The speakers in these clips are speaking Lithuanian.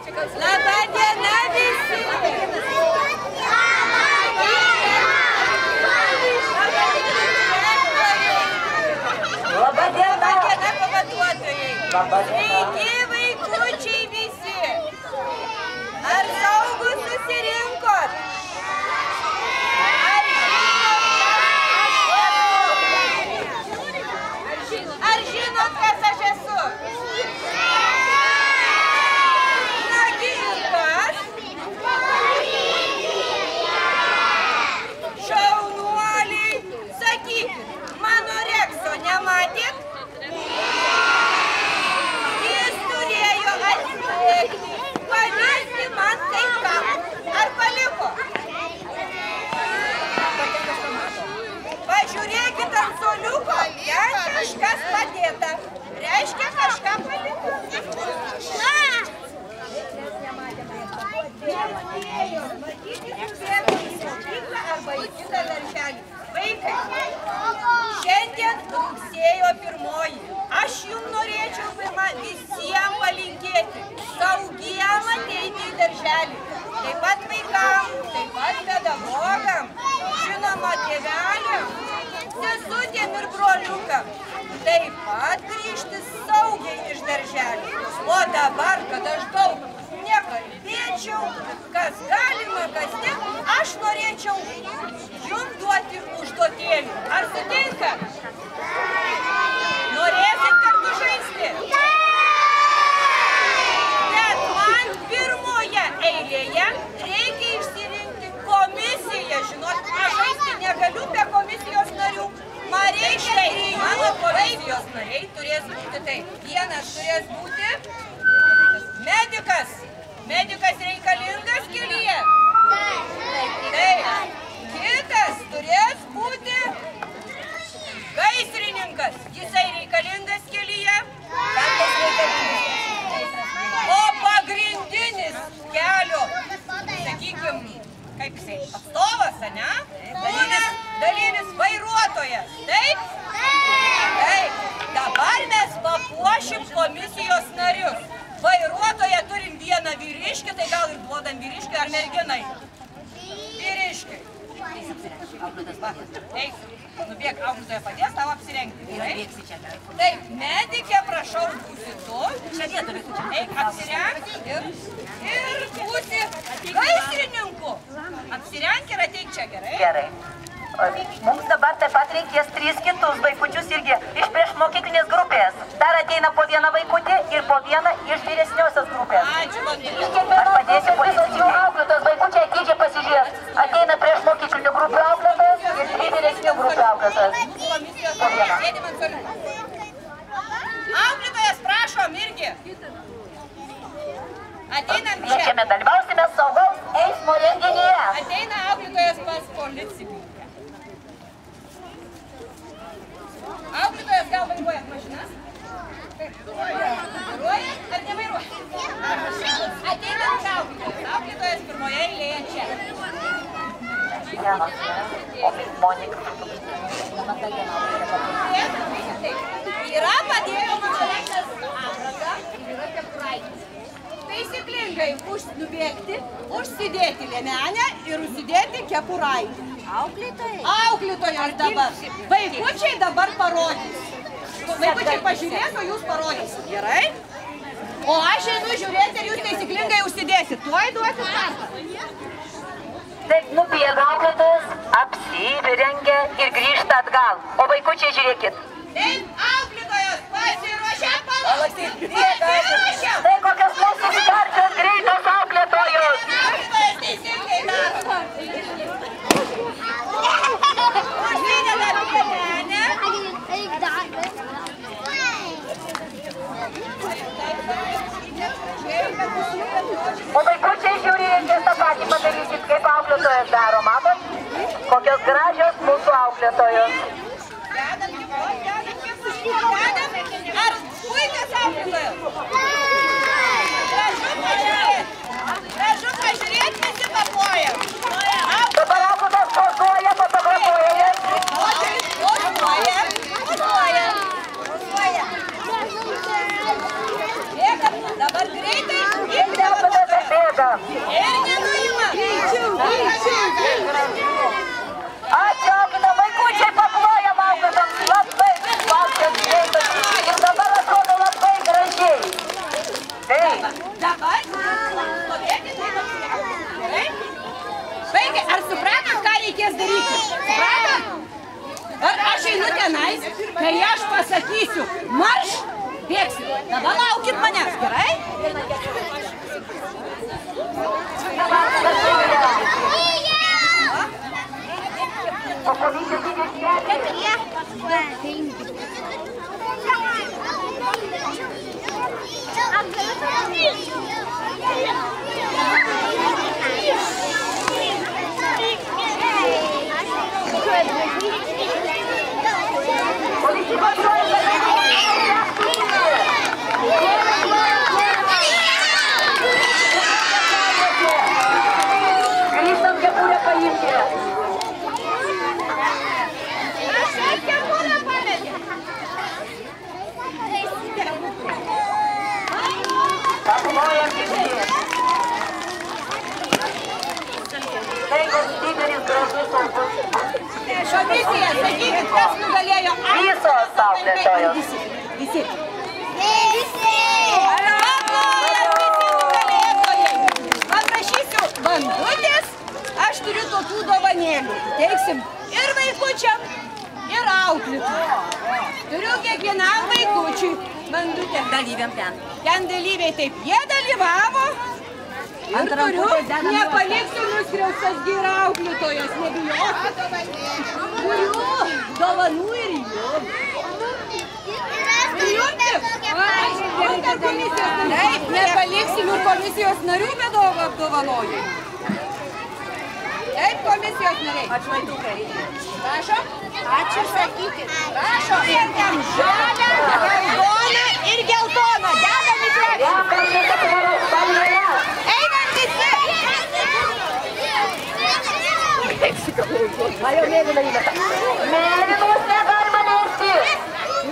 Labą dieną visi. Labą dieną. Labą dieną pavaduotojai. Sveiki vaikučiai visi. Ar saugūs susirinkot? Ar žinot, kas aš esu? Nagi ir kas? Šaunuoliai, sakykit, mano Rekso nematėt? Jis turėjo atsilikti, pavesti man kai ką. Ar paliko? Pažiūrėkit ant suoliuko, ten kažkas padėta. Reiškia, kažką paliko. Arba į kitą darželį. Vaikai, šiandien rugsėjo 1. Aš jums norėčiau visiems palinkėti saugiem ateiti į darželį. Taip pat vaikam, taip pat pedagogam, žinoma tėveliam, sesutėm ir broliukam. Taip pat grįžti saugiai iš darželio. O dabar, kad aš daug nekalbėčiau, kas galima, kas ne, aš norėčiau jums duoti užduotėlį. Ar sutinkat? Norėsit kartu žaisti? Bet man pirmoje eilėje reikia išsirinkti komisiją. Žinot, aš žaisti negaliu be komisijos narių. Man reikia, mano komisijos nariai turės būti taip. Vienas turės būti medikas. Medikas reikalingas kelyje. Taip. Kitas turės būti gaisrininkas. Jisai reikalingas kelyje. O pagrindinis kelio, sakykim, kaip jisai, atstovas, ane? Dalyvis vairuotojas. Taip? Taip. Dabar mes papuošim komisijos narius. Vairuotoje turim vieną vyriškį, tai gal ir duodam vyriškį ar merginai? Vyriškį. Eik, nubėk, auklėtoja padės tau apsirengti. Taip, medikė, prašau, būsi tu. Eik, apsirenk ir būsi gaisrininku. Apsirenk ir ateik čia, gerai? Gerai. Mums dabar taip pat reikės 3 kitus vaikučius irgi iš priešmokyklinės grupės. Dar ateina po vieną vaikutį ir po vieną iš vyresniosios grupės. Ačiū, Vandėlė. Aš padėsiu visos jų auklėtojos vaikučiai atidžiai pasižiūrės. Ateina priešmokyklinių grupių auklėtojas ir 3 vyresnių grupių auklėtojas. Po vieną. Auklėtojas, prašom irgi. Ateinam čia. Kviečiame dalyvausime saugaus eismo renginyje. Ateina auklėtojas pas policininką. Auklėtojas gal vairuojat mašinas? Vairuojat ar nevairuojat? Ateinam čia auklėtojas. Auklėtojas pirmoje eilėje čia. Monika. Yra padėjo mano Reksas aprangą ir yra kepuraitis. Taisyklingai nubėgti, užsidėti liemenę ir užsidėti kepuraitį. Auklėtojas dabar. Vaikučiai dabar parodys. Vaikučiai pažiūrės, o jūs parodysit. Gerai? O aš einu žiūrėti, ar jūs taisyklingai užsidėsit. Tuoj duosit startą. Taip, nubėga auklėtojas, apsirengia ir grįžta atgal. O vaikučiai žiūrėkit. Taip, auklėtojas, pasiruošę palaukti. Pasiruošę. Tai kokios mūsų sparčios greitos auklėtojos. Auklėtojas teisingai daro. Užsideda liemenę. O vaikučiai žiūrėkit tą patį padarykit, kaip auklėtojas daro. Matot? Kokios gražios mūsų auklėtojos. Ar puikios auklėtojos? Gražu pažiūrėti, visi papojam. Dabar auklėtojas pozuoja, fotografuoja. Dabar greitai. Ir nenuima. Ačiū, vaikučiai paploja augatams labai valkas greitas ir dabar atrodo labai gražiai. Dabar stovėkit, gerai? Vaikai, ar supratot, ką reikės daryti? Supratot? Ar aš einu tenais, kai aš pasakysiu, marš, bėgsiu. Dabar laukit manęs, gerai? Grįžtam kepurę paimti. Paplojam visi. Tai valstybinis gražus saugus. Komisija, sakykit, kas nugalėjo. Visos auklėtojos. Visi. Paprašysiu bandutės, aš turiu tokių dovanėlių. Teiksim ir vaikučiam, ir auklėtojam. Turiu kiekvienam vaikučiui bandutę. Dalyviam ten. Ten dalyviai taip, jie dalyvavo. Ir turiu, nepaliksiu nuskriaustas gyra auklėtojas, nebijokit. Turiu dovanų ir jums. Taip, nepaliksim ir komisijos narių bedovą apdovanojimą. Taip, komisijos nariai. Atšvaidukai. Prašom. Ačiū, sakykit. Prašom. Ir ten žalia, raudona ir geltona. Dedam į krepšį. Einam visi. Majo mėlyną įmetą. Mėlynos negalima nesti.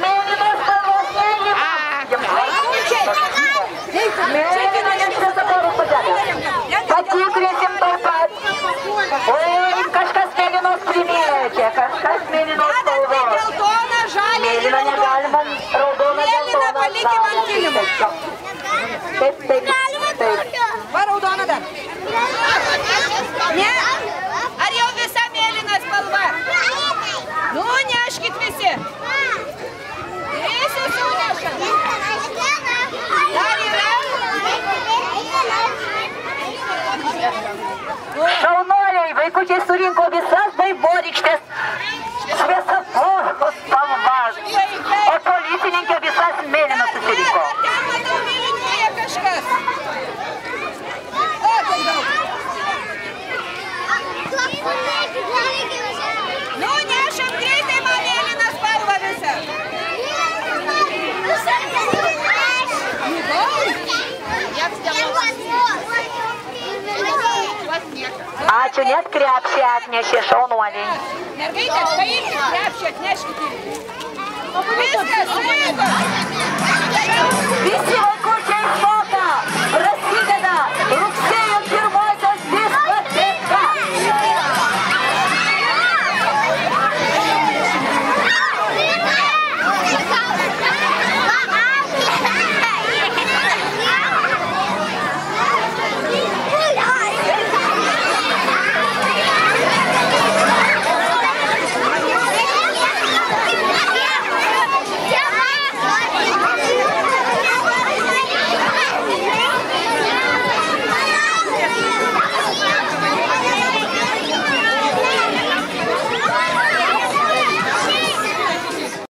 Mėlynos spalvos neįmetą. Mėlyną nesaporų padeda. Patikrinsim taip pat. Oi, kažkas mėlynos primėtė. Kažkas mėlynos spalvos. Geltona, žalia ir Mėlyną negalima, raudona, geltona, palikim ant kilimo. Taip. Va, raudona dar. Ne? Ar jau visa mėlyna spalva? Nu, neškit visi. Visi sunešam. Dar yra? Šaunuoliai, vaikučiai surinko visas vaivorykštės šviesoforų spalvas, o policininkė visas mėlynas susirinko. Ten matau mėlynuoja kažkas. O, kaip daug. Nu, nešam greitai man mėlyną spalvą visą. Ačiū, net krepšį atnešė šaunuoliai. Mergaitės, paimkit krepšį, atneškit. Viskas, surinko.